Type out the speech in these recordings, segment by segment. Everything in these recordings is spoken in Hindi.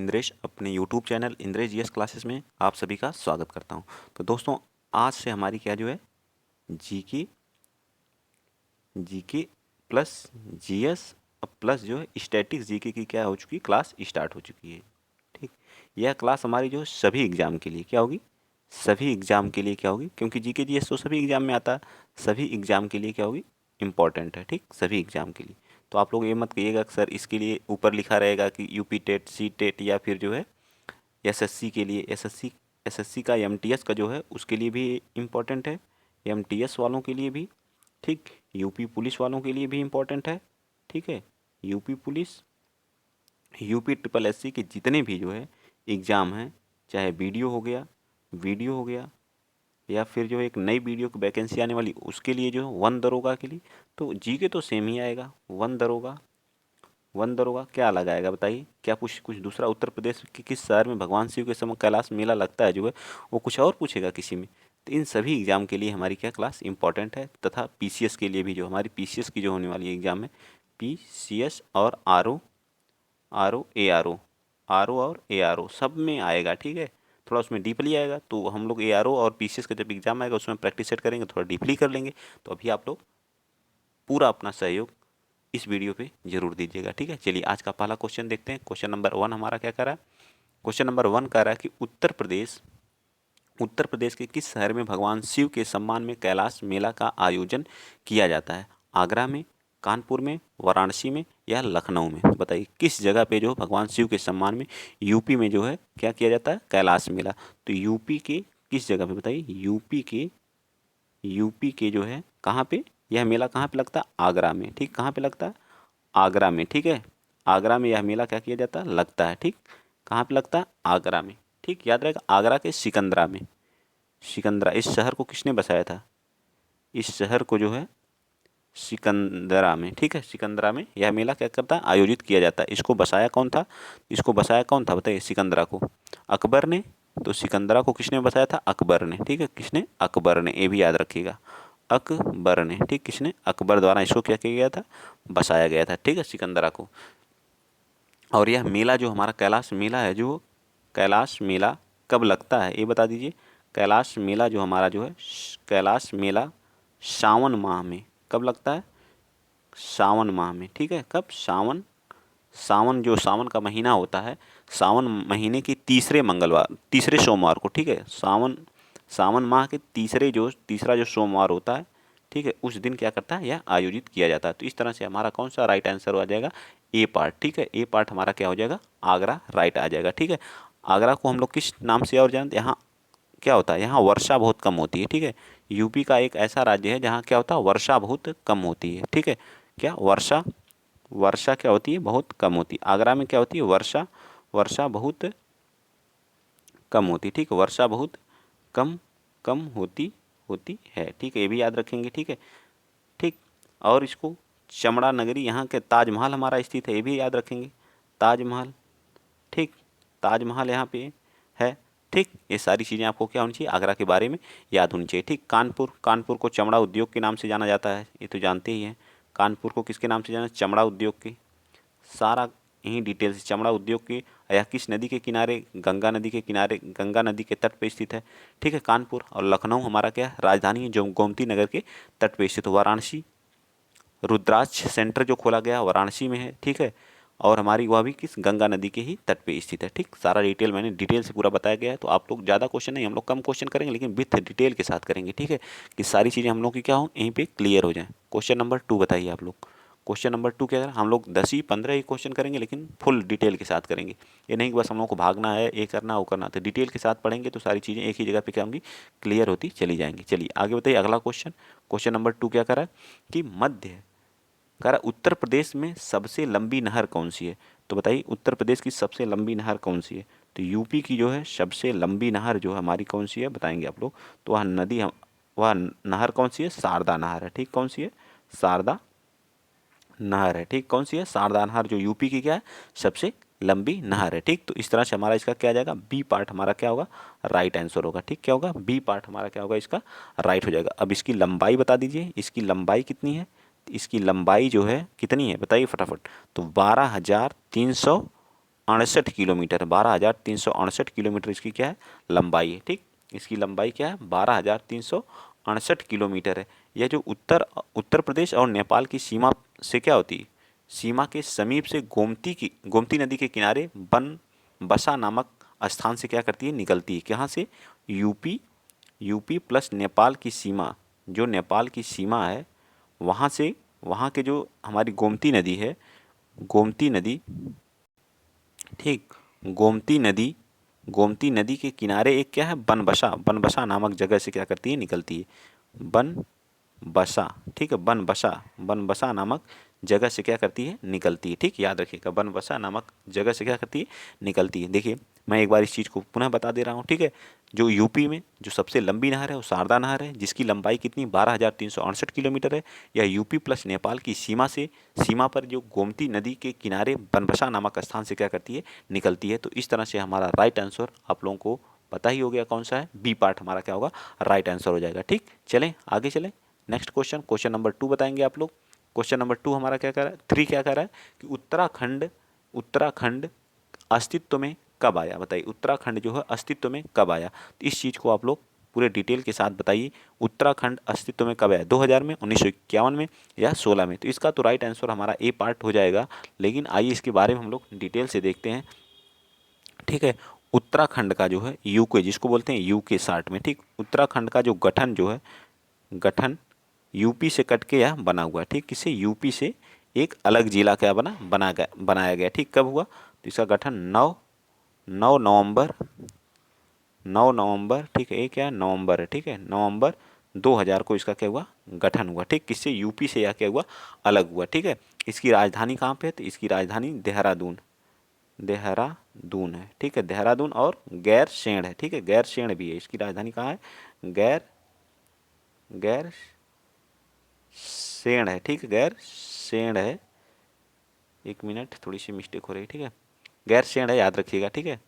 इंद्रेश अपने YouTube channel Indresh GS classes में आप सभी का स्वागत करता हूं। तो दोस्तों, आज से हमारी क्या जो है GK GK plus GS plus जो है स्टैटिक्स जीके की क्या हो चुकी क्लास स्टार्ट हो चुकी है। ठीक, यह क्लास हमारी जो सभी एग्जाम के लिए क्या होगी, सभी एग्जाम के लिए क्या होगी, क्योंकि जीके जीएस तो सभी एग्जाम में आता है, सभी एग्जाम के लिए क्या होगी, इम्पॉर्टेंट है। ठीक, सभी एग्जाम के लिए। तो आप लोग ये मत कहिएगा कि सर इसके लिए ऊपर लिखा रहेगा कि यूपी टेट, सी टेट या फिर जो है एसएससी के लिए, एसएससी का एमटीएस का जो है उसके लिए भी इम्पोर्टेंट है, एमटीएस वालों के लिए भी। ठीक, यूपी पुलिस वालों के लिए भी इम्पोर्टेंट है। ठीक है, UP police, UP triple SC के जितने भी जो है एग्ज़ाम हैं, चाहे वीडियो हो गया या फिर जो एक नई वीडियो की वैकेंसी आने वाली उसके लिए जो है वन दरोगा के लिए, तो जीके तो सेम ही आएगा। वन दरोगा क्या अलग आएगा बताइए, क्या कुछ दूसरा? उत्तर प्रदेश के किस शहर में भगवान शिव के समय कैलाश मेला लगता है जो है, वो कुछ और पूछेगा किसी में? तो इन सभी एग्जाम के लिए हमारी क्या क्लास इंपॉर्टेंट है, तथा पीसीएस के लिए भी, जो हमारी पीसीएस की जो होने वाली एग्जाम है, पीसीएस और आरओ, आरओ और एआरओ सब में आएगा। ठीक है, थोड़ा उसमें डीपली आएगा, तो हम लोग एआरओ और पीसीएस का जब एग्जाम आएगा उसमें प्रैक्टिस सेट करेंगे, थोड़ा डीपली कर लेंगे। तो अभी आप लोग पूरा अपना सहयोग इस वीडियो पे जरूर दीजिएगा। ठीक है, चलिए आज का पहला क्वेश्चन देखते हैं। क्वेश्चन नंबर 1 हमारा क्या कर रहा है? क्वेश्चन नंबर 1 कह रहा है कि उत्तर प्रदेश के किस शहर में भगवान शिव के सम्मान में कैलाश मेला का आयोजन किया जाता है? आगरा में, कानपुर में, वाराणसी में या लखनऊ में? बताइए किस जगह पे जो भगवान शिव के सम्मान में यूपी में जो है क्या किया जाता है, कैलाश मेला। तो यूपी के किस जगह पे बताइए? यूपी के जो है कहाँ पे यह मेला कहाँ पे लगता है? आगरा में। ठीक, कहाँ पे लगता है? आगरा में। ठीक है, आगरा में यह मेला क्या किया जाता है, लगता है। ठीक, कहाँ पे लगता है? आगरा में। ठीक, याद रहेगा, आगरा के सिकंदरा में। सिकंदरा, इस शहर को किसने बसाया था? इस शहर को जो है सिकंदरा में। ठीक है, सिकंदरा में यह मेला क्या करता है, आयोजित किया जाता है। इसको बसाया कौन था? इसको बसाया कौन था बताइए? सिकंदरा को अकबर ने। तो सिकंदरा को किसने बसाया था? अकबर ने। ठीक है, किसने? अकबर ने, ये भी याद रखिएगा, अकबर ने। ठीक, किसने? अकबर द्वारा इसको क्या किया गया था, बसाया गया था। ठीक है, सिकंदरा को। और यह मेला जो हमारा कैलाश मेला है, जो कैलाश मेला कब लगता है ये बता दीजिए। कैलाश मेला जो हमारा जो है, कैलाश मेला सावन माह में कब लगता है? सावन माह में। ठीक है, कब? सावन का महीना होता है, सावन महीने की तीसरे सोमवार को। ठीक है, सावन माह के तीसरा जो सोमवार होता है, ठीक है, उस दिन क्या करता है, यह आयोजित किया जाता है। तो इस तरह से हमारा कौन सा राइट आंसर हो जाएगा? ए पार्ट। ठीक है, ए पार्ट हमारा क्या हो जाएगा? आगरा राइट आ जाएगा। ठीक है, आगरा को हम लोग किस नाम से और जानते हैं? यहाँ क्या होता है, यहाँ वर्षा बहुत कम होती है। ठीक है, यूपी का एक ऐसा राज्य है जहाँ क्या होता है, वर्षा बहुत कम होती है। ठीक है, क्या वर्षा वर्षा क्या होती है, बहुत कम होती है। आगरा में क्या होती है, वर्षा वर्षा बहुत कम होती है। ठीक, वर्षा बहुत कम कम होती होती है। ठीक है, ये भी याद रखेंगे। ठीक है, ठीक, और इसको चमड़ा नगरी, यहाँ के ताजमहल हमारा स्थित है, ये भी याद रखेंगे, ताजमहल। ठीक, ताजमहल यहाँ पे है। ठीक, ये सारी चीज़ें आपको क्या होनी चाहिए, आगरा के बारे में याद होनी चाहिए। ठीक, कानपुर को चमड़ा उद्योग के नाम से जाना जाता है, ये तो जानते ही हैं। कानपुर को किसके नाम से जाना? चमड़ा उद्योग के। सारा यही डिटेल से, चमड़ा उद्योग की यह किस नदी के किनारे? गंगा नदी के किनारे, गंगा नदी के तट पे स्थित है। ठीक है, कानपुर। और लखनऊ हमारा क्या राजधानी है, जो गोमती नगर के तट पे स्थित। वाराणसी, रुद्राक्ष सेंटर जो खोला गया वाराणसी में है। ठीक है, और हमारी वह भी किस? गंगा नदी के ही तट पे स्थित है। ठीक, सारा डिटेल मैंने डिटेल से पूरा बताया गया है। तो आप लोग ज़्यादा क्वेश्चन नहीं, हम लोग कम क्वेश्चन करेंगे लेकिन विथ डिटेल के साथ करेंगे। ठीक है, कि सारी चीज़ें हम लोग की क्या हो, यहीं पे क्लियर हो जाएं। क्वेश्चन नंबर 2 बताइए आप लोग। क्वेश्चन नंबर 2 क्या करें हम लोग? 10 ही 15 ही क्वेश्चन करेंगे लेकिन फुल डिटेल के साथ करेंगे। ये नहीं कि बस हम लोग को भागना है, ये करना वो करना। तो डिटेल के साथ पढ़ेंगे तो सारी चीज़ें एक ही जगह पे क्या होंगी, क्लियर होती चली जाएंगी। चलिए आगे बताइए अगला क्वेश्चन। क्वेश्चन नंबर 2 क्या करा कि कह रहा उत्तर प्रदेश में सबसे लंबी नहर कौन सी है? तो बताइए उत्तर प्रदेश की सबसे लंबी नहर कौन सी है? तो यूपी की जो है सबसे लंबी नहर जो हमारी कौन सी है बताएंगे आप लोग। तो वह नहर कौन सी है? शारदा नहर है। ठीक, कौन सी है? शारदा नहर है। ठीक, कौन सी है? शारदा नहर, जो यूपी की क्या है, सबसे लंबी नहर है। ठीक, तो इस तरह से हमारा इसका क्या आ जाएगा, बी पार्ट हमारा क्या होगा, राइट आंसर होगा। ठीक, क्या होगा? बी पार्ट हमारा क्या होगा, इसका राइट हो जाएगा। अब इसकी लंबाई बता दीजिए, इसकी लंबाई कितनी है? इसकी लंबाई जो है कितनी है बताइए फटाफट। तो 12,300 368 किलोमीटर, 12,368 किलोमीटर इसकी क्या है, लंबाई है। ठीक, इसकी लंबाई क्या है, 12,368 किलोमीटर है। यह जो उत्तर प्रदेश और नेपाल की सीमा से क्या होती है, सीमा के समीप से गोमती नदी के किनारे बनबसा नामक स्थान से क्या करती है, निकलती है। कहाँ से, यूपी प्लस नेपाल की सीमा, जो नेपाल की सीमा है वहाँ से, वहाँ के जो हमारी गोमती नदी है, गोमती नदी, ठीक, गोमती नदी के किनारे एक क्या है, बनबसा नामक जगह से क्या करती है, निकलती है। बनबसा, ठीक है, बनबसा नामक जगह से क्या करती है, निकलती है। ठीक, याद रखिएगा, बनबसा नामक जगह से क्या करती है, निकलती है। देखिए मैं एक बार इस चीज़ को पुनः बता दे रहा हूँ। ठीक है, जो यूपी में जो सबसे लंबी नहर है वो शारदा नहर है, जिसकी लंबाई कितनी, 12,368 किलोमीटर है। यह यूपी प्लस नेपाल की सीमा पर जो गोमती नदी के किनारे बनबसा नामक स्थान से क्या करती है, निकलती है। तो इस तरह से हमारा राइट आंसर आप लोगों को पता ही हो गया कौन सा है, बी पार्ट हमारा क्या होगा, राइट आंसर हो जाएगा। ठीक, चलें आगे चलें। नेक्स्ट क्वेश्चन नंबर 2 बताएंगे आप लोग। क्वेश्चन नंबर 2 हमारा क्या कह रहा है, 3 क्या कह रहा है कि उत्तराखंड अस्तित्व में कब आया। बताइए, उत्तराखंड जो है अस्तित्व में कब आया। तो इस चीज़ को आप लोग पूरे डिटेल के साथ बताइए, उत्तराखंड अस्तित्व में कब आया, 2000 में, 1951 में या 16 में। तो इसका तो राइट आंसर हमारा ए पार्ट हो जाएगा। लेकिन आइए इसके बारे में हम लोग डिटेल से देखते हैं। ठीक है, उत्तराखंड का जो है यूके, जिसको बोलते हैं यूके 60 में, ठीक, उत्तराखंड का जो गठन जो है, गठन यूपी से कट के यह बना हुआ है। ठीक, किससे, यूपी से एक अलग जिला क्या बनाया गया। ठीक, कब हुआ, तो इसका गठन 9 नवंबर, ठीक है, ये क्या नवंबर है, ठीक है, नवंबर 2000 को इसका क्या हुआ, गठन हुआ। ठीक, किससे, यूपी से यह क्या हुआ, अलग हुआ। ठीक है, इसकी राजधानी कहाँ पे है, तो इसकी राजधानी देहरादून है। ठीक है, देहरादून और गैरसैंण है। ठीक है, गैरसैंण भी है, इसकी राजधानी कहाँ है, गैरसैंण है। ठीक है, गैरसैंण है, एक मिनट थोड़ी सी मिस्टेक हो रही है। ठीक है, गैरसैंण है, याद रखिएगा। ठीक है,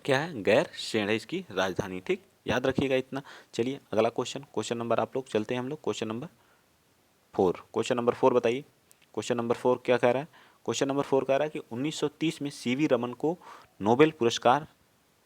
क्या है, गैरसैंण है इसकी राजधानी। ठीक, याद रखिएगा इतना। चलिए अगला क्वेश्चन नंबर आप लोग चलते हैं हम लोग, क्वेश्चन नंबर 4 बताइए। क्वेश्चन नंबर 4 क्या कह रहा है, क्वेश्चन नंबर 4 कह रहा है कि 1930 में सीवी रमन को नोबेल पुरस्कार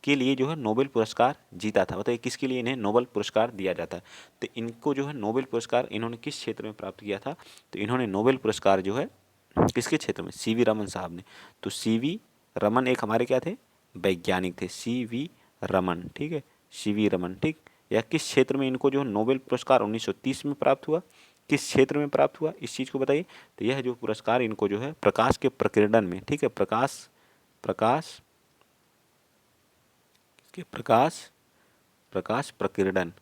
के लिए जो है नोबेल पुरस्कार जीता था। बताइए किसके लिए इन्हें नोबेल पुरस्कार दिया जाता है। तो इनको जो है नोबेल पुरस्कार इन्होंने किस क्षेत्र में प्राप्त किया था, तो इन्होंने नोबेल पुरस्कार जो है किसके क्षेत्र में, सीवी रमन साहब ने। तो सीवी रमन एक हमारे क्या थे, वैज्ञानिक थे, सीवी रमन। ठीक है, सीवी रमन। ठीक, या किस क्षेत्र में इनको जो नोबेल पुरस्कार 1930 में प्राप्त हुआ, किस क्षेत्र में प्राप्त हुआ, इस चीज़ को बताइए। तो यह जो पुरस्कार इनको जो है प्रकाश के प्रकीर्णन में, ठीक है, प्रकाश प्रकीर्णन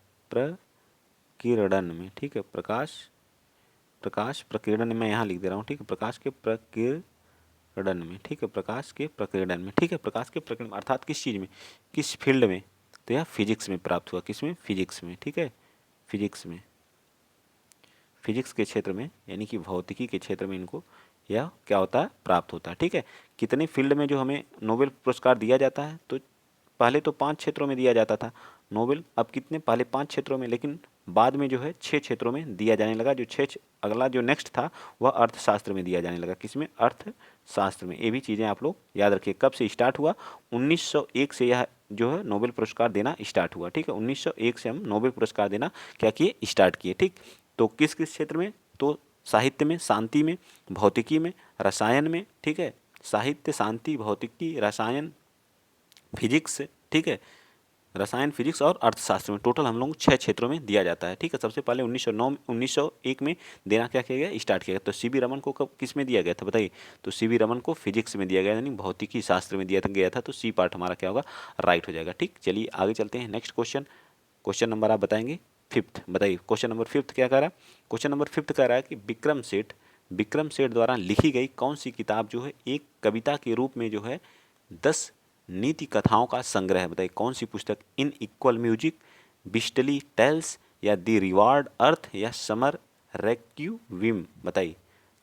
में, ठीक है, प्रकाश प्रकीर्णन में यहाँ लिख दे रहा हूँ। ठीक है, प्रकाश के प्रकीर्णन में, ठीक है, प्रकाश के प्रकीर्णन में, ठीक है, प्रकाश के प्रकीर्णन अर्थात किस चीज़ में, किस फील्ड में, तो यह फिजिक्स में प्राप्त हुआ। किस में, फिजिक्स में। ठीक है, फिजिक्स के क्षेत्र में, यानी कि भौतिकी के क्षेत्र में इनको यह क्या होता है, प्राप्त होता है। ठीक है, कितने फील्ड में जो हमें नोबेल पुरस्कार दिया जाता है, तो पहले तो 5 क्षेत्रों में दिया जाता था नोबेल, अब कितने, पहले 5 क्षेत्रों में, लेकिन बाद में जो है 6 क्षेत्रों में दिया जाने लगा। जो 6 अगला जो नेक्स्ट था वह अर्थशास्त्र में दिया जाने लगा। किसमें, अर्थशास्त्र में। ये भी चीज़ें आप लोग याद रखिए। कब से स्टार्ट हुआ, 1901 से यह जो है नोबेल पुरस्कार देना स्टार्ट हुआ। ठीक है, 1901 से हम नोबेल पुरस्कार देना क्या किए, स्टार्ट किए। ठीक, तो किस किस क्षेत्र में, तो साहित्य में, शांति में, भौतिकी में, रसायन में। ठीक है, साहित्य, शांति, भौतिकी, रसायन, फिजिक्स। ठीक है, रसायन, फिजिक्स और अर्थशास्त्र में टोटल हम लोग 6 क्षेत्रों में दिया जाता है। ठीक है, सबसे पहले 1901 में देना क्या किया गया, स्टार्ट किया गया। तो सीवी रमन को कब किस में दिया गया था बताइए, तो सीवी रमन को फिजिक्स में दिया गया, यानी भौतिकी शास्त्र में दिया गया था। तो सी पार्ट हमारा क्या होगा, राइट हो जाएगा। ठीक, चलिए आगे चलते हैं। नेक्स्ट क्वेश्चन नंबर आप बताएंगे 5th। बताइए क्वेश्चन नंबर 5th क्या कह रहा है, क्वेश्चन नंबर 5th कह रहा है कि विक्रम सेठ द्वारा लिखी गई कौन सी किताब जो है एक कविता के रूप में जो है 10 नीति कथाओं का संग्रह है। बताइए कौन सी पुस्तक, इन इक्वल म्यूजिक, बिस्टली टेल्स, या द रिवार्ड अर्थ, या समर रेक्यूविम। बताइए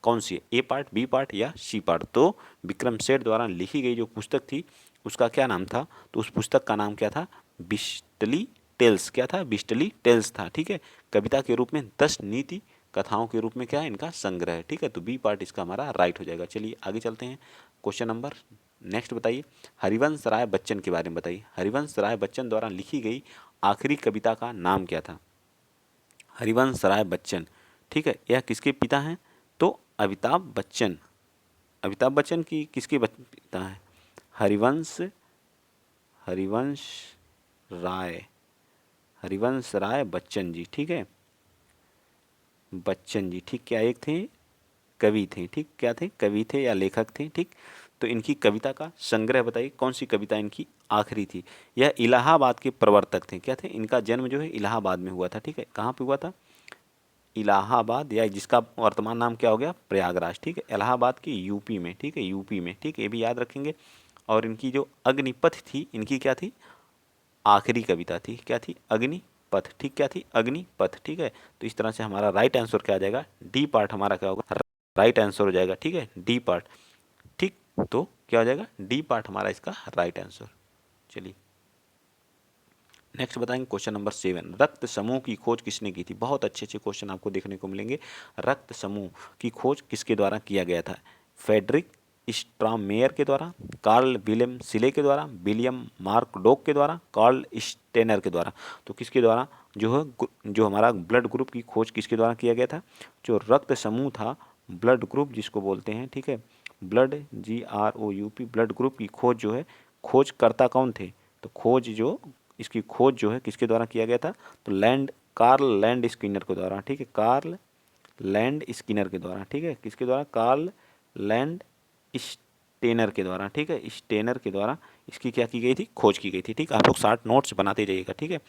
कौन सी है, ए पार्ट, बी पार्ट या सी पार्ट। तो विक्रम सेठ द्वारा लिखी गई जो पुस्तक थी उसका क्या नाम था, तो उस पुस्तक का नाम क्या था, बिस्टली टेल्स। क्या था, बिस्टली टेल्स था। ठीक है, कविता के रूप में 10 नीति कथाओं के रूप में क्या है इनका संग्रह है। ठीक है, तो बी पार्ट इसका हमारा राइट हो जाएगा। चलिए आगे चलते हैं। क्वेश्चन नंबर नेक्स्ट बताइए, हरिवंश राय बच्चन के बारे में बताइए। हरिवंश राय बच्चन द्वारा लिखी गई आखिरी कविता का नाम क्या था? हरिवंश राय बच्चन, ठीक है, यह किसके पिता हैं? तो अमिताभ बच्चन। अमिताभ बच्चन की किसके पिता हैं? हरिवंश हरिवंश राय हरिवंश राय बच्चन जी, ठीक है, बच्चन जी, ठीक। क्या एक थे? कवि थे, ठीक। क्या थे? कवि थे या लेखक थे, ठीक। तो इनकी कविता का संग्रह बताइए, कौन सी कविता इनकी आखिरी थी? यह इलाहाबाद के प्रवर्तक थे। क्या थे? इनका जन्म जो है इलाहाबाद में हुआ था, ठीक है। कहाँ पे हुआ था? इलाहाबाद, या जिसका वर्तमान नाम क्या हो गया? प्रयागराज, ठीक है। इलाहाबाद की यूपी में, ठीक है, यूपी में, ठीक, ये भी याद रखेंगे। और इनकी जो अग्निपथ थी, इनकी क्या थी? आखिरी कविता थी। क्या थी? अग्निपथ, ठीक। क्या थी? अग्निपथ, ठीक है। तो इस तरह से हमारा राइट आंसर क्या आ जाएगा? डी पार्ट हमारा क्या होगा? राइट आंसर हो जाएगा, ठीक है, डी पार्ट, ठीक। तो क्या हो जाएगा? डी पार्ट हमारा इसका राइट आंसर। चलिए नेक्स्ट बताएंगे क्वेश्चन नंबर 7, रक्त समूह की खोज किसने की थी? बहुत अच्छे अच्छे क्वेश्चन आपको देखने को मिलेंगे। रक्त समूह की खोज किसके द्वारा किया गया था? फेडरिक स्ट्रामेयर के द्वारा, कार्ल विलियम सिले के द्वारा, विलियम मार्क डोक के द्वारा, कार्ल स्टेनर के द्वारा। तो किसके द्वारा जो है, जो हमारा ब्लड ग्रुप की खोज किसके द्वारा किया गया था? जो रक्त समूह था, ब्लड ग्रुप जिसको बोलते हैं, ठीक है, ब्लड, GROUP, ब्लड ग्रुप की खोज जो है, खोजकर्ता कौन थे? तो इसकी खोज जो है किसके द्वारा किया गया था? तो कार्ल लैंड स्किनर के द्वारा, ठीक है, कार्ल लैंड स्किनर के द्वारा, ठीक है। किसके द्वारा? कार्ल लैंड स्टेनर के द्वारा, ठीक है, स्टेनर के द्वारा इसकी क्या की गई थी? खोज की गई थी, ठीक। आप लोग शार्ट नोट्स बनाते जाइएगा, ठीक है।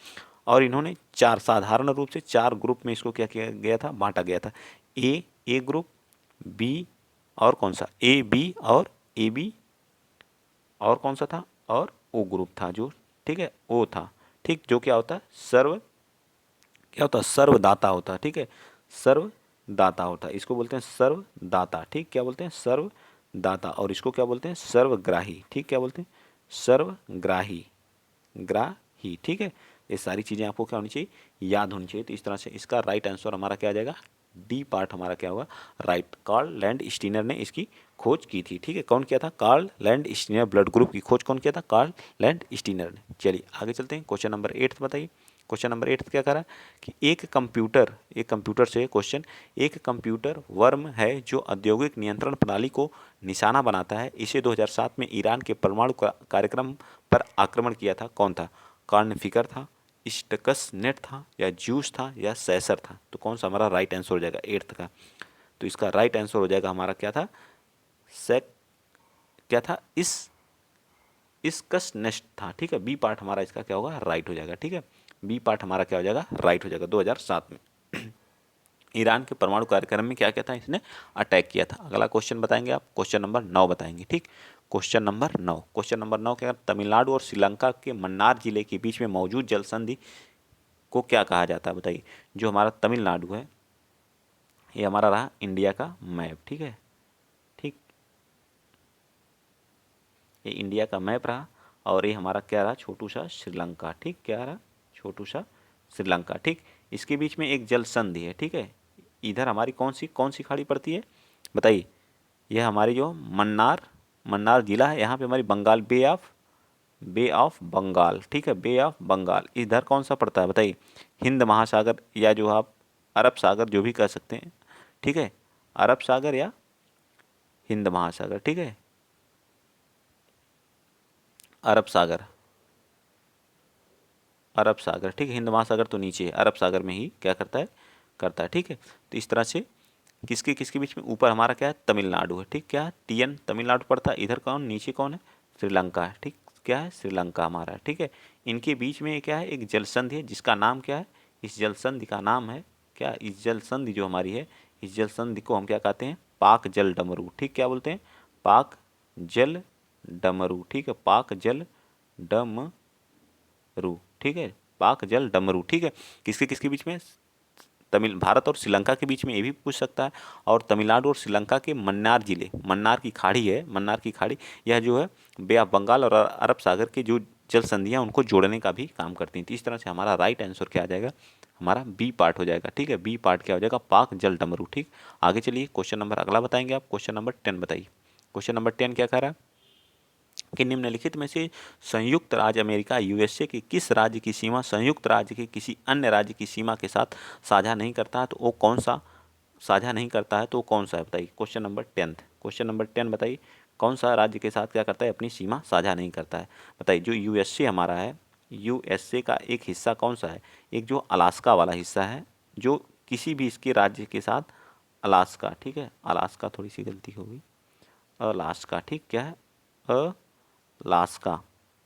और इन्होंने साधारण रूप से 4 ग्रुप में इसको क्या किया गया था? बांटा गया था। ए ग्रुप, बी, और कौन सा? AB और AB, और कौन सा था? और O ग्रुप था जो, ठीक है, O था, ठीक। जो क्या होता है? क्या होता है? सर्वदाता होता है, ठीक है, सर्वदाता होता है। इसको बोलते हैं सर्वदाता, ठीक। क्या बोलते हैं? सर्वदाता। और इसको क्या बोलते हैं? सर्वग्राही, ठीक। क्या बोलते हैं? सर्वग्राही, ग्राही, ठीक है। ये सारी चीज़ें आपको क्या होनी चाहिए? याद होनी चाहिए। तो इस तरह से इसका राइट आंसर हमारा क्या आ जाएगा? डी पार्ट हमारा क्या होगा? राइट। कार्ल लैंड स्टीनर ने इसकी खोज की थी, ठीक है। कौन किया था? Karl Landsteiner. Blood group की खोज कौन किया था? कार्ल लैंड स्टीनर ने। चलिए आगे चलते हैं। क्वेश्चन नंबर 8 बताइए। क्वेश्चन नंबर 8 क्या कह रहा है कि एक कंप्यूटर से क्वेश्चन, एक कंप्यूटर वर्म है जो औद्योगिक नियंत्रण प्रणाली को निशाना बनाता है, इसे 2007 में ईरान के परमाणु कार्यक्रम पर आक्रमण किया था, कौन था? कॉर्नफिकर था, स्टक्सनेट था, या ज्यूस था, या सेसर था? तो कौन सा हमारा राइट आंसर हो जाएगा 8th का? तो इसका राइट आंसर हो जाएगा हमारा क्या था? क्या था? इसकस नेस्ट था, ठीक है। बी पार्ट हमारा इसका क्या होगा? राइट हो जाएगा, ठीक है। बी पार्ट हमारा क्या हो जाएगा? राइट हो जाएगा। 2007 में ईरान के परमाणु कार्यक्रम में क्या क्या था? इसने अटैक किया था। अगला क्वेश्चन बताएंगे आप, क्वेश्चन नंबर 9 बताएंगे, ठीक। क्वेश्चन नंबर 9 क्या? तमिलनाडु और श्रीलंका के मन्नार जिले के बीच में मौजूद जल संधि को क्या कहा जाता है? बताइए। जो हमारा तमिलनाडु है, ये हमारा रहा इंडिया का मैप, ठीक है, ठीक। ये इंडिया का मैप रहा, और ये हमारा क्या रहा? छोटू सा श्रीलंका, ठीक। क्या रहा? छोटू सा श्रीलंका, ठीक। इसके बीच में एक जल संधि है, ठीक है। इधर हमारी कौन सी खाड़ी पड़ती है? बताइए। यह हमारी जो मन्नार जिला है, यहाँ पे हमारी बे ऑफ बंगाल, ठीक है, बे ऑफ बंगाल। इधर कौन सा पड़ता है? बताइए। हिंद महासागर, या जो आप अरब सागर जो भी कह सकते हैं, ठीक है, अरब सागर या हिंद महासागर, ठीक है, अरब सागर, ठीक है। हिंद महासागर तो नीचे है, अरब सागर में ही क्या करता है, ठीक है। तो इस तरह से किसके बीच में? ऊपर हमारा क्या है? तमिलनाडु है, ठीक। क्या है? TN तमिलनाडु पड़ता है। इधर कौन? नीचे कौन है? श्रीलंका है, ठीक। क्या है? श्रीलंका हमारा है, ठीक है। इनके बीच में क्या है? एक जल संधि है, जिसका नाम क्या है? इस जल संधि का नाम है क्या? इस जल संधि जो हमारी है, इस जल संधि को हम क्या कहते हैं? पाक जल डमरू, ठीक। क्या बोलते हैं? पाक जल डमरू, ठीक है, पाक जल डमरू, ठीक है, पाक जल डमरू, ठीक है। किसके बीच में? भारत और श्रीलंका के बीच में, ये भी पूछ सकता है। और तमिलनाडु और श्रीलंका के मन्नार की खाड़ी है, मन्नार की खाड़ी, यह जो है बे ऑफ बंगाल और अरब सागर के जो जल संधियां उनको जोड़ने का भी काम करती हैं। तो इस तरह से हमारा राइट आंसर क्या आ जाएगा? हमारा बी पार्ट हो जाएगा, ठीक है। बी पार्ट क्या हो जाएगा? पाक जल डमरू, ठीक। आगे चलिए क्वेश्चन नंबर अगला बताएंगे आप, क्वेश्चन नंबर 10 बताइए। क्वेश्चन नंबर 10 क्या कह रहा है कि निम्नलिखित में से संयुक्त राज्य अमेरिका यूएसए के किस राज्य की सीमा संयुक्त राज्य के किसी अन्य राज्य की सीमा के साथ साझा नहीं करता है, तो वो कौन सा साझा नहीं करता है, तो वो कौन सा है बताइए। क्वेश्चन नंबर 10, क्वेश्चन नंबर 10 बताइए, कौन सा राज्य के साथ क्या करता है, अपनी सीमा साझा नहीं करता है। बताइए जो यूएसए हमारा है, यूएसए का एक हिस्सा कौन सा है, एक जो अलास्का वाला हिस्सा है, जो किसी भी इसके राज्य के साथ, अलास्का, ठीक है, अलास्का, थोड़ी सी गलती हो गई, अलास्का, ठीक, क्या है, अलास्का,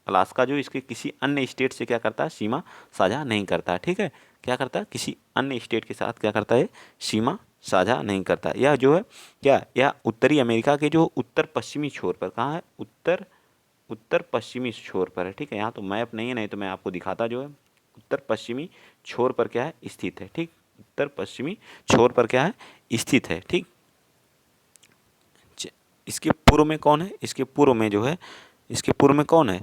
अलास्का जो इसके किसी अन्य स्टेट से क्या करता है, सीमा साझा नहीं करता है, ठीक है, क्या करता है, किसी अन्य स्टेट के साथ क्या करता है, सीमा साझा नहीं करता। यह जो है क्या, यह उत्तरी अमेरिका के जो उत्तर पश्चिमी छोर पर, कहाँ है, उत्तर उत्तर पश्चिमी छोर पर है, ठीक है, यहाँ तो मैप नहीं है, नहीं तो मैं आपको दिखाता, जो है उत्तर पश्चिमी छोर पर क्या है, स्थित है, ठीक, उत्तर पश्चिमी छोर पर क्या है, स्थित है, ठीक। इसके पूर्व में कौन है, इसके पूर्व में जो है, इसके पूर्व में कौन है,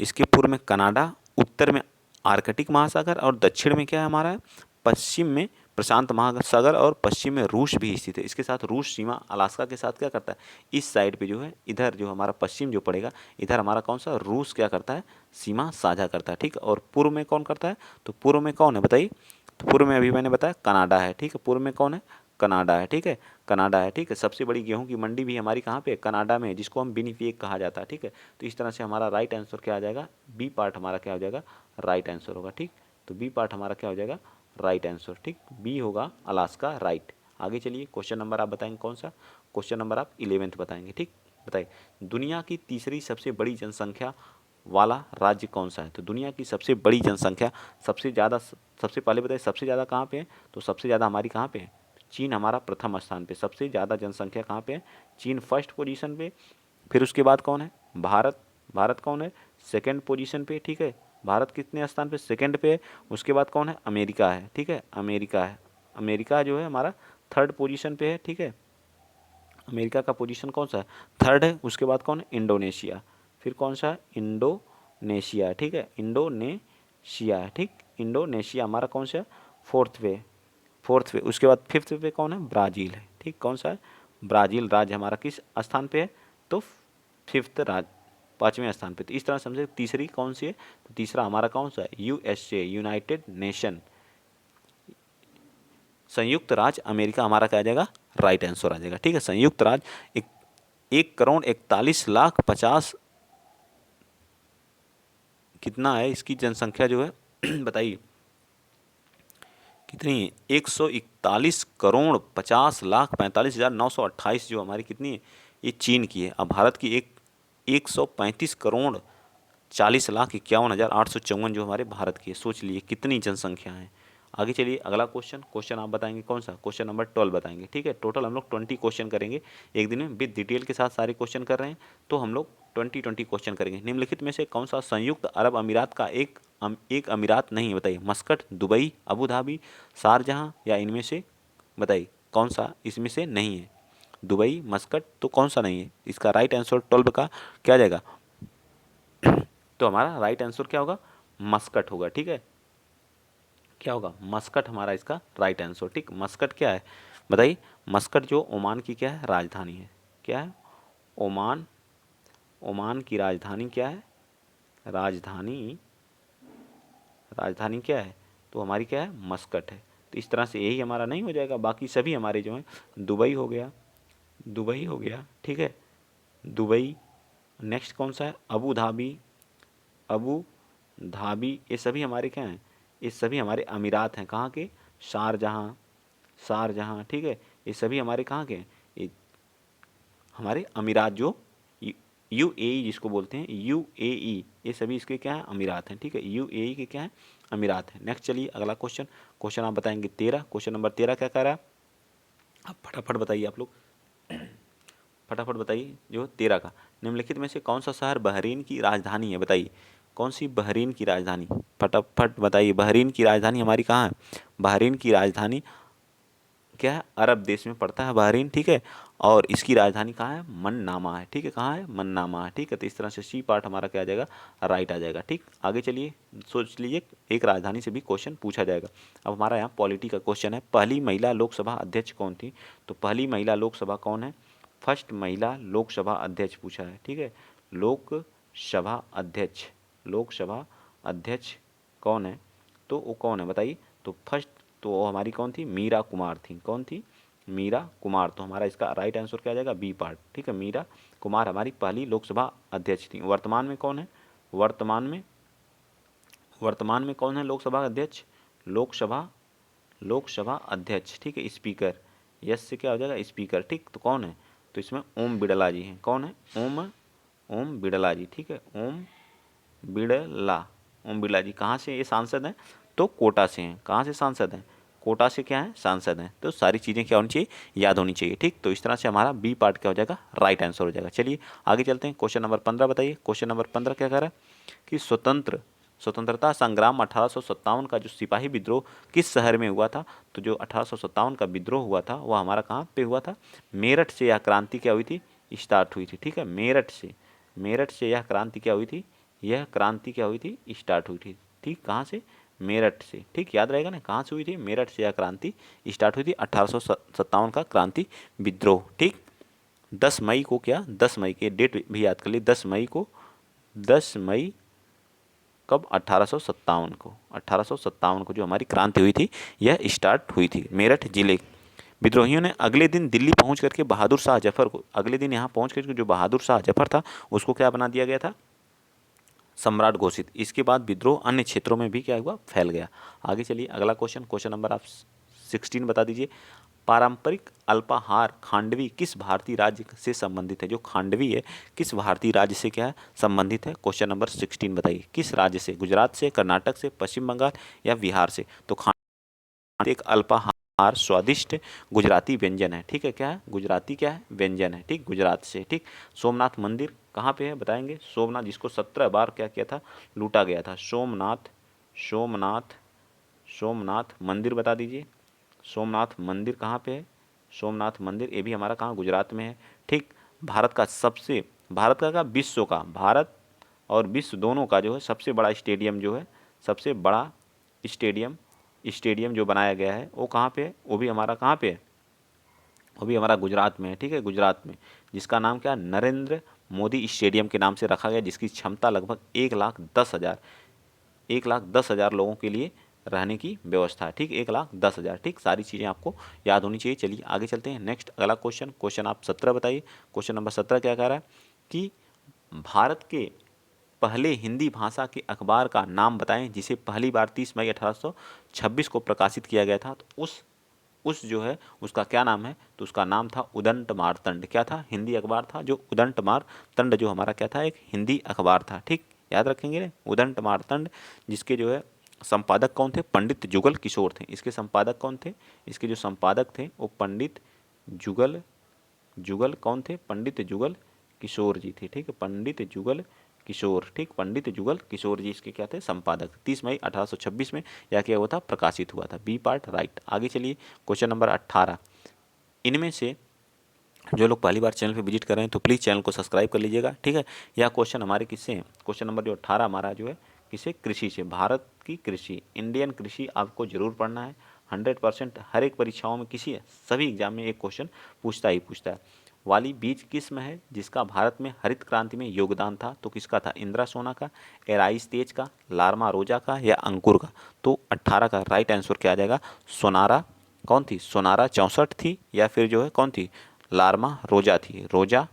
इसके पूर्व में कनाडा, उत्तर में आर्कटिक महासागर और दक्षिण में क्या है हमारा, पश्चिम में प्रशांत महासागर और पश्चिम में रूस भी स्थित है। इसके साथ रूस सीमा अलास्का के साथ क्या करता है, इस साइड पे जो है, इधर जो हमारा पश्चिम जो पड़ेगा, इधर हमारा कौन सा, रूस क्या करता है, सीमा साझा करता है, ठीक है। और पूर्व में कौन करता है, तो पूर्व में कौन है बताइए, तो पूर्व में अभी मैंने बताया कनाडा है, ठीक है, पूर्व में कौन है, कनाडा है, ठीक है, कनाडा है, ठीक है। सबसे बड़ी गेहूं की मंडी भी हमारी कहाँ पे, कनाडा में है, जिसको हम विनिपेग कहा जाता है, ठीक है। तो इस तरह से हमारा राइट आंसर क्या आ जाएगा, बी पार्ट हमारा क्या हो जाएगा, राइट आंसर होगा, ठीक। तो बी पार्ट हमारा क्या हो जाएगा, राइट आंसर, ठीक, बी होगा अलास्का, राइट। आगे चलिए, क्वेश्चन नंबर आप बताएंगे कौन सा, क्वेश्चन नंबर आप 11th बताएंगे, ठीक। बताइए दुनिया की तीसरी सबसे बड़ी जनसंख्या वाला राज्य कौन सा है, तो दुनिया की सबसे बड़ी जनसंख्या, सबसे ज़्यादा, सबसे पहले बताइए सबसे ज़्यादा कहाँ पे है, तो सबसे ज़्यादा हमारी कहाँ पे है, चीन हमारा प्रथम स्थान पे, सबसे ज़्यादा जनसंख्या कहाँ पे है, चीन फर्स्ट पोजीशन पे। फिर उसके बाद कौन है, भारत, भारत कौन है, सेकंड पोजीशन पे, ठीक है, भारत कितने स्थान पे, सेकंड पे है। उसके बाद कौन है, अमेरिका है, ठीक है, अमेरिका है, अमेरिका जो है हमारा थर्ड पोजीशन पे है, ठीक है, अमेरिका का पोजीशन कौन सा है, थर्ड है। उसके बाद कौन है, इंडोनेशिया, फिर कौन सा है, इंडोनेशिया, ठीक है, इंडोनेशिया है, ठीक, इंडोनेशिया हमारा कौन सा है, फोर्थ पे, फोर्थ पे। उसके बाद फिफ्थ पे कौन है, ब्राज़ील है, ठीक, कौन सा है, ब्राज़ील राज्य हमारा किस स्थान पे है, तो फिफ्थ राज्य, पाँचवें स्थान पे। तो इस तरह समझे, तीसरी कौन सी है, तो तीसरा हमारा कौन सा है, यूएसए, यूनाइटेड नेशन, संयुक्त राज्य अमेरिका हमारा क्या आ जाएगा, राइट आंसर आ जाएगा, ठीक है। संयुक्त राज्य 1,41,50,000 कितना है इसकी जनसंख्या जो है बताइए कितनी है, 141,50,45,928 जो हमारी कितनी है, ये चीन की है। अब भारत की 135,40,51,854 जो हमारे भारत की है। सोच लिए कितनी जनसंख्या है। आगे चलिए अगला क्वेश्चन, क्वेश्चन आप बताएंगे कौन सा, क्वेश्चन नंबर 12 बताएंगे, ठीक है। टोटल हम लोग 20 क्वेश्चन करेंगे एक दिन में, विद डिटेल के साथ सारे क्वेश्चन कर रहे हैं, तो हम लोग 20 क्वेश्चन करेंगे। निम्नलिखित में से कौन सा संयुक्त अरब अमीरात का एक अमीरात नहीं है, बताइए, मस्कट, दुबई, अबू धाबी, शारजहां, या इनमें से बताइए कौन सा इसमें से नहीं है, दुबई, मस्कट, तो कौन सा नहीं है। इसका राइट आंसर 12 का क्या आ जाएगा, तो हमारा राइट आंसर क्या होगा, मस्कट होगा, ठीक है, क्या होगा, मस्कट हमारा इसका राइट आंसर, ठीक। मस्कट क्या है बताइए, मस्कट जो ओमान की क्या है, राजधानी है, क्या है, ओमान, ओमान की राजधानी क्या है, राजधानी, राजधानी क्या है, तो हमारी क्या है, मस्कट है। तो इस तरह से यही हमारा नहीं हो जाएगा, बाकी सभी हमारे जो हैं, दुबई हो गया, दुबई हो गया, ठीक है, दुबई, नेक्स्ट कौन सा है, अबू धाबी, अबू धाबी, ये सभी हमारे क्या हैं, ये सभी हमारे अमीरात हैं, कहाँ के, शारजहाँ, शारजहाँ, ठीक है, ये सभी हमारे कहाँ के हैं, ये हमारे अमीरात जो यूएई जिसको बोलते हैं, यूएई, ये सभी इसके क्या हैं, अमीरात हैं, ठीक है, यूएई के क्या हैं, अमीरात हैं। नेक्स्ट चलिए अगला क्वेश्चन, क्वेश्चन आप बताएंगे 13, क्वेश्चन नंबर 13 क्या कह रहा है, आप फटाफट बताइए, आप लोग फटाफट बताइए जो 13 का, निम्नलिखित में से कौन सा शहर बहरीन की राजधानी है, बताइए कौन सी बहरीन की राजधानी, फटाफट बताइए, बहरीन की राजधानी हमारी कहाँ है, बहरीन की राजधानी क्या है, अरब देश में पड़ता है बहरीन, ठीक है, और इसकी राजधानी कहाँ है, मन्नामा है, ठीक है, कहाँ है, मन्नामा है, ठीक है। तो इस तरह से सी पार्ट हमारा क्या आ जाएगा, राइट आ जाएगा, ठीक। आगे चलिए, सोच लीजिए एक राजधानी से भी क्वेश्चन पूछा जाएगा। अब हमारा यहाँ पॉलिटी का क्वेश्चन है, पहली महिला लोकसभा अध्यक्ष कौन थी, तो पहली महिला लोकसभा कौन है, फर्स्ट महिला लोकसभा अध्यक्ष पूछा है, ठीक है। लोकसभा अध्यक्ष, लोकसभा अध्यक्ष कौन है, तो वो कौन है बताइए। तो फर्स्ट तो वो हमारी कौन थी, मीरा कुमार थी। कौन थी, मीरा कुमार। तो हमारा इसका राइट आंसर क्या आ जाएगा, बी पार्ट, ठीक है। मीरा कुमार हमारी पहली लोकसभा अध्यक्ष थी। वर्तमान में कौन है, वर्तमान में कौन है लोकसभा अध्यक्ष, लोकसभा अध्यक्ष, ठीक है। स्पीकर, यस से क्या हो जाएगा, स्पीकर, ठीक। तो कौन है, तो इसमें ओम बिड़ला जी हैं। कौन है, ओम बिड़ला जी, ठीक है। ओम बिड़ला जी कहाँ से ये सांसद हैं, तो कोटा से हैं। कहाँ से सांसद हैं, कोटा से क्या है, सांसद हैं। तो सारी चीज़ें क्या होनी चाहिए, याद होनी चाहिए, ठीक। तो इस तरह से हमारा बी पार्ट क्या हो जाएगा, राइट आंसर हो जाएगा। चलिए आगे चलते हैं। क्वेश्चन नंबर 15 बताइए। क्वेश्चन नंबर 15 क्या कह रहा है कि स्वतंत्रता संग्राम 1857 का जो सिपाही विद्रोह किस शहर में हुआ था। तो जो 1857 का विद्रोह हुआ था वह हमारा कहाँ पे हुआ था, मेरठ से यह क्रांति क्या हुई थी, स्टार्ट हुई थी, ठीक है। मेरठ से यह क्रांति क्या हुई थी, यह क्रांति क्या हुई थी, स्टार्ट हुई थी, ठीक। कहाँ से, मेरठ से, ठीक। याद रहेगा ना, कहाँ से हुई थी, मेरठ से यह क्रांति स्टार्ट हुई थी, 1857 का क्रांति विद्रोह, ठीक। 10 मई को क्या, 10 मई के डेट भी याद कर ली, 10 मई को, 10 मई कब, 1857 को जो हमारी क्रांति हुई थी यह स्टार्ट हुई थी मेरठ जिले। विद्रोहियों ने अगले दिन दिल्ली पहुंच करके बहादुर शाह जफर को, अगले दिन यहाँ पहुंच करके जो बहादुर शाह जफर था उसको क्या बना दिया गया था, सम्राट घोषित। इसके बाद विद्रोह अन्य क्षेत्रों में भी क्या हुआ, फैल गया। आगे चलिए अगला क्वेश्चन, क्वेश्चन नंबर आप 16 बता दीजिए। पारंपरिक अल्पाहार खांडवी किस भारतीय राज्य से संबंधित है। जो खांडवी है किस भारतीय राज्य से क्या है, संबंधित है। क्वेश्चन नंबर 16 बताइए, किस राज्य से, गुजरात से, कर्नाटक से, पश्चिम बंगाल या बिहार से। तो खांडवी एक अल्पाहार स्वादिष्ट गुजराती व्यंजन है, ठीक है। क्या है, गुजराती क्या है, व्यंजन है, ठीक, गुजरात से, ठीक। सोमनाथ मंदिर कहाँ पे है बताएंगे, सोमनाथ, जिसको 17 बार क्या किया था, लूटा गया था। सोमनाथ मंदिर बता दीजिए। सोमनाथ मंदिर कहाँ पे है, सोमनाथ मंदिर ये भी हमारा कहाँ, गुजरात में है, ठीक। भारत का विश्व का, भारत और विश्व दोनों का जो है सबसे बड़ा स्टेडियम जो है, सबसे बड़ा स्टेडियम जो बनाया गया है वो कहाँ पे है, वो भी हमारा कहाँ पे है, वो भी हमारा गुजरात में है, ठीक है। गुजरात में, जिसका नाम क्या, नरेंद्र मोदी स्टेडियम के नाम से रखा गया, जिसकी क्षमता लगभग 1,10,000 लोगों के लिए रहने की व्यवस्था है, ठीक। 1,10,000, ठीक। सारी चीज़ें आपको याद होनी चाहिए। चलिए आगे चलते हैं। नेक्स्ट अगला क्वेश्चन, क्वेश्चन आप 17 बताइए। क्वेश्चन नंबर 17 क्या कह रहा है कि भारत के पहले हिंदी भाषा के अखबार का नाम बताएं जिसे पहली बार 30 मई 1826 को प्रकाशित किया गया था। तो उस जो है उसका क्या नाम है, तो उसका नाम था उदंत मार्तंड। क्या था, हिंदी अखबार था जो उदंत मार्तंड, जो हमारा क्या था, एक हिंदी अखबार था, ठीक। याद रखेंगे ना, उदंत मार्तंड, जिसके जो है संपादक कौन थे, पंडित जुगल किशोर थे। इसके संपादक कौन थे, इसके जो संपादक थे वो पंडित जुगल जुगल कौन थे, पंडित जुगल किशोर जी थे, ठीक है। पंडित जुगल किशोर, ठीक। पंडित जुगल किशोर जी इसके क्या थे, संपादक। 30 मई 1826 में यह क्या हुआ था, प्रकाशित हुआ था। B part right. आगे चलिए क्वेश्चन नंबर 18। इनमें से जो लोग पहली बार चैनल पे विजिट कर रहे हैं तो प्लीज़ चैनल को सब्सक्राइब कर लीजिएगा, ठीक है। यह क्वेश्चन हमारे किससे हैं, क्वेश्चन नंबर जो 18 हमारा जो है किसे, कृषि से। भारत की कृषि, इंडियन कृषि आपको जरूर पढ़ना है। 100% हर एक परीक्षाओं में, किसी सभी एग्जाम में एक क्वेश्चन पूछता ही पूछता है। वाली बीज किस्म है जिसका भारत में हरित क्रांति में योगदान था। तो किसका था, इंदिरा सोना का, एराइस तेज का, लार्मा रोजा का या अंकुर का। तो 18 का राइट आंसर क्या आ जाएगा, सोनारा। कौन थी, सोनारा 64 थी, या फिर जो है कौन थी, लार्मा रोजा थी। रोजा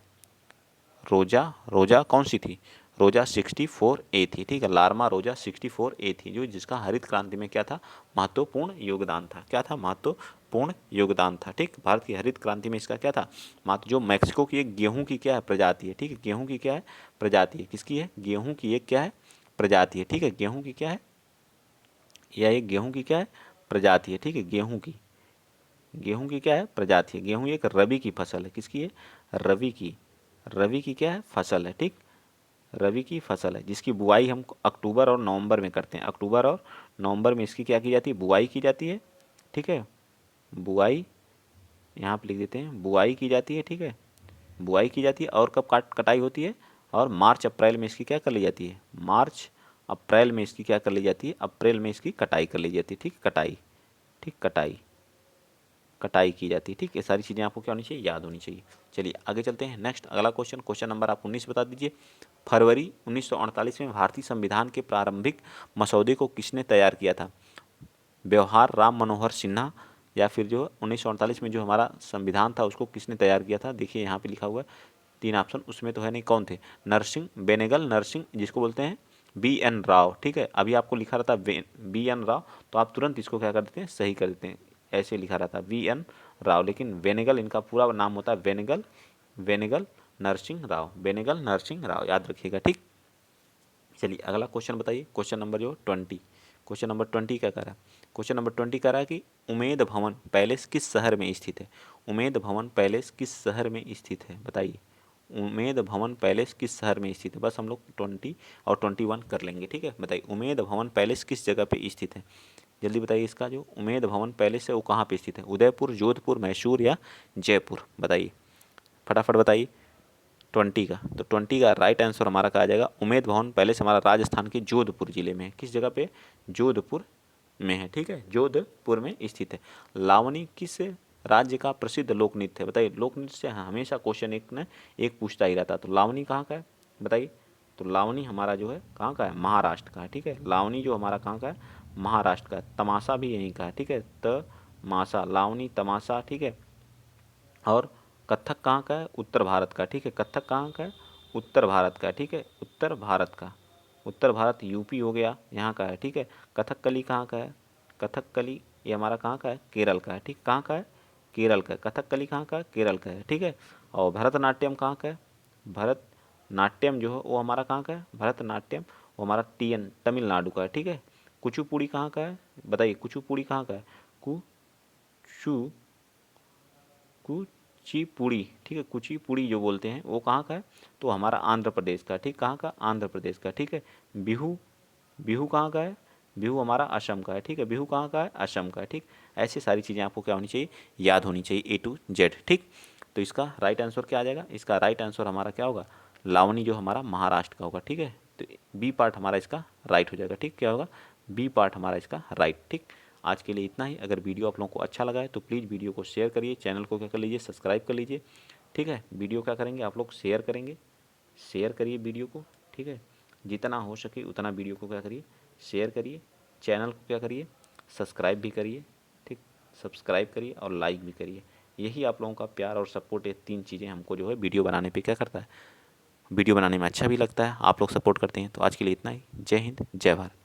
कौन सी थी, रोजा 64A थी, ठीक है। लार्मा रोजा 64A थी, जो जिसका हरित क्रांति में क्या था, महत्वपूर्ण योगदान था। क्या था, महत्वपूर्ण योगदान था, ठीक। भारत की हरित क्रांति में इसका क्या था, महत्व। जो मैक्सिको की एक गेहूं की क्या है, प्रजाति है, ठीक है। गेहूं की क्या है, प्रजाति है। किसकी है, गेहूं की एक क्या है, प्रजाति है, ठीक है। गेहूं की क्या है, यह एक गेहूं की क्या है, प्रजाति है, ठीक है। गेहूं की क्या है, प्रजाति है। गेहूं एक रबी की फसल है, किसकी है, रबी की क्या है, फसल है, ठीक। रबी की फसल है, जिसकी बुआई हम अक्टूबर और नवंबर में करते हैं। अक्टूबर और नवंबर में इसकी क्या की जाती है, बुआई की जाती है, ठीक है। बुआई यहाँ पे लिख देते हैं, बुआई की जाती है, ठीक है। बुआई की जाती है, और कब कटाई होती है, और मार्च अप्रैल में इसकी क्या कर ली जाती है, मार्च अप्रैल में इसकी क्या कर ली जाती है, अप्रैल में इसकी कटाई कर ली जाती है, ठीक। कटाई, ठीक, कटाई। कटाई की जाती है। ठीक, ये सारी चीज़ें आपको क्या होनी चाहिए, याद होनी चाहिए। चलिए आगे चलते हैं। नेक्स्ट अगला क्वेश्चन, क्वेश्चन नंबर आप 19 बता दीजिए। फरवरी 1948 में भारतीय संविधान के प्रारंभिक मसौदे को किसने तैयार किया था? व्यवहार राम मनोहर सिन्हा, या फिर जो 1948 में जो हमारा संविधान था उसको किसने तैयार किया था? देखिए यहाँ पे लिखा हुआ है 3 ऑप्शन, उसमें तो है नहीं, कौन थे? नरसिंह बेनेगल, नरसिंह जिसको बोलते हैं बी एन राव। ठीक है, अभी आपको लिखा रहता है बी एन राव, तो आप तुरंत इसको क्या कर देते हैं, सही कर देते हैं। ऐसे लिखा रहता है वी एन राव, लेकिन वेनेगल इनका पूरा नाम होता है, वेनेगल वेनेगल नरसिंह राव, वेनेगल नरसिंह राव, याद रखिएगा। ठीक, चलिए अगला क्वेश्चन बताइए, क्वेश्चन नंबर जो 20। क्वेश्चन नंबर 20 क्या कह रहा है? क्वेश्चन नंबर 20 कह रहा है कि उमेद भवन पैलेस किस शहर में स्थित है? उमेद भवन पैलेस किस शहर में स्थित है, बताइए। उमेद भवन पैलेस किस शहर में स्थित है? बस हम लोग 20 और 21 कर लेंगे। ठीक है, बताइए उमेद भवन पैलेस किस जगह पे स्थित है? जल्दी बताइए, इसका जो उमेद भवन पैलेस है वो कहाँ पे स्थित है? उदयपुर, जोधपुर, मैसूर या जयपुर? बताइए फटाफट बताइए। 20 का, तो 20 का राइट आंसर हमारा क्या आ जाएगा? उमेद भवन पैलेस हमारा राजस्थान के जोधपुर जिले में है। किस जगह पे? जोधपुर में है। ठीक है, जोधपुर में स्थित है। लावनी किस राज्य का प्रसिद्ध लोक नृत्य है? बताइए, लोक नृत्य से हमेशा क्वेश्चन एक न एक पूछता ही रहता है, तो लावनी कहाँ का है बताइए। तो लावनी हमारा जो है कहाँ का है? महाराष्ट्र का है। ठीक है, लावनी जो हमारा कहाँ का है? महाराष्ट्र का है। तमाशा भी यहीं का है। ठीक है, तमाशा, लावनी, तमाशा। ठीक है, और कथक कहाँ का है? उत्तर भारत का। ठीक है, कथक कहाँ का है? उत्तर भारत का। ठीक है, उत्तर भारत का, उत्तर भारत यूपी हो गया, यहाँ का है। ठीक है, कथकली कहाँ का है? कथकली ये हमारा कहाँ का है? केरल का है। ठीक, कहाँ का है? केरल का है। कथकली कहाँ का है? केरल का है। ठीक है, और भरतनाट्यम कहाँ का है? भरतनाट्यम जो है वो हमारा कहाँ का है? भरतनाट्यम वो हमारा तमिलनाडु का है। ठीक है, कुचिपुड़ी कहाँ का है? बताइए कुचिपुड़ी कहाँ का है? कुचु कुचिपुड़ी। ठीक है, कुचिपुड़ी जो बोलते हैं वो कहाँ का है? तो हमारा आंध्र प्रदेश का। ठीक, कहाँ का? आंध्र प्रदेश का। ठीक है, बिहू, बिहू कहाँ का है? बिहू हमारा असम का है। ठीक है, बिहू कहाँ का है? असम का है। ठीक, ऐसी सारी चीज़ें आपको क्या होनी चाहिए? याद होनी चाहिए, A to Z। ठीक, तो इसका राइट आंसर क्या आ जाएगा? इसका राइट आंसर हमारा क्या होगा? लावनी जो हमारा महाराष्ट्र का होगा। ठीक है, तो बी पार्ट हमारा इसका राइट हो जाएगा। ठीक, क्या होगा? बी पार्ट हमारा इसका राइट। ठीक, आज के लिए इतना ही। अगर वीडियो आप लोगों को अच्छा लगा है तो प्लीज़ वीडियो को शेयर करिए, चैनल को क्या कर लीजिए, सब्सक्राइब कर लीजिए। ठीक है, वीडियो क्या करेंगे आप लोग, शेयर करेंगे, शेयर करिए वीडियो को। ठीक है, जितना हो सके उतना वीडियो को क्या करिए, शेयर करिए। चैनल को क्या करिए, सब्सक्राइब भी करिए। ठीक, सब्सक्राइब करिए और लाइक भी करिए। यही आप लोगों का प्यार और सपोर्ट, ये 3 चीज़ें हमको जो है वीडियो बनाने पे क्या करता है, वीडियो बनाने में अच्छा भी लगता है। आप लोग सपोर्ट करते हैं। तो आज के लिए इतना ही। जय हिंद, जय भारत।